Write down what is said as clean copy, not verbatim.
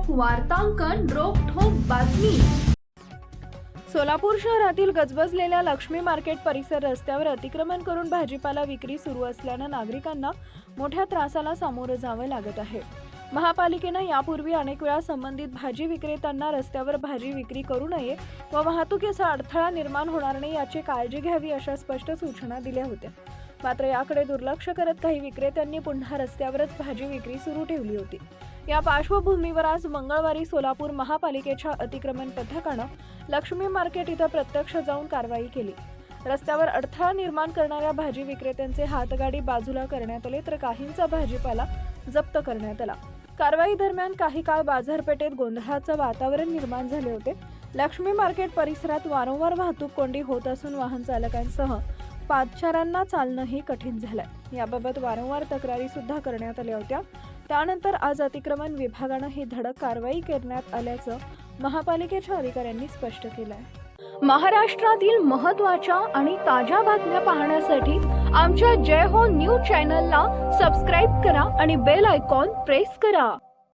वार्तांकन रोखठोक बातमी। सोलापूर शहरातील गजबजलेल्या लक्ष्मी मार्केट परिसर रस्त्यावर अतिक्रमण करून भाजीपाला विक्री सुरू असल्यानं नागरिकांना मोठ्या त्रासाला सामोरं जावं लागत आहे। महापालिकेनं यापूर्वी अनेक वेळा संबंधित भाजी विक्रेत्यांना रस्त्यावर भाजी विक्री करू नये व वाहतुकीचा अडथळा निर्माण होणार नाही याची काळजी घ्यावी अशा स्पष्ट सूचना दिल्या होत्या। मात्र याकडे दुर्लक्ष करत काही विक्रेत्यांनी पुन्हा रस्त्यावरच भाजी विक्री सुरू ठेवली होती। या पार्श्वभूमीवर आज मंगळवारी सोलापूर महापालिकेच्या अतिक्रमण पथकानं लक्ष्मी मार्केट इथं प्रत्यक्ष जाऊन कारवाई केली। रस्त्यावर अडथळा निर्माण करणाऱ्या भाजी विक्रेत्यांचे हातगाडी बाजूला करण्यात आले तर काहींचा भाजीपाला जप्त करण्यात आला। कारवाई दरम्यान काही काळ बाजारपेठेत गोंधळाचं वातावरण निर्माण झाले होते। लक्ष्मी मार्केट परिसरात वारंवार वाहतूक कोंडी होत असून वाहन चालकांसह पादचाऱ्यांना चालणंही कठीण झालंय। याबाबत वारंवार तक्रारी सुद्धा करण्यात आल्या होत्या। त्यानंतर आज अतिक्रमण विभागानं ही धडक कारवाई करण्यात आल्याचं महापालिकेच्या अधिकाऱ्यांनी स्पष्ट केलंय। महाराष्ट्रातील महत्त्वाच्या आणि ताज्या बातम्या पाहण्यासाठी आमच्या जय हो न्यूज चॅनलला सबस्क्राईब करा आणि बेल आयकॉन प्रेस करा।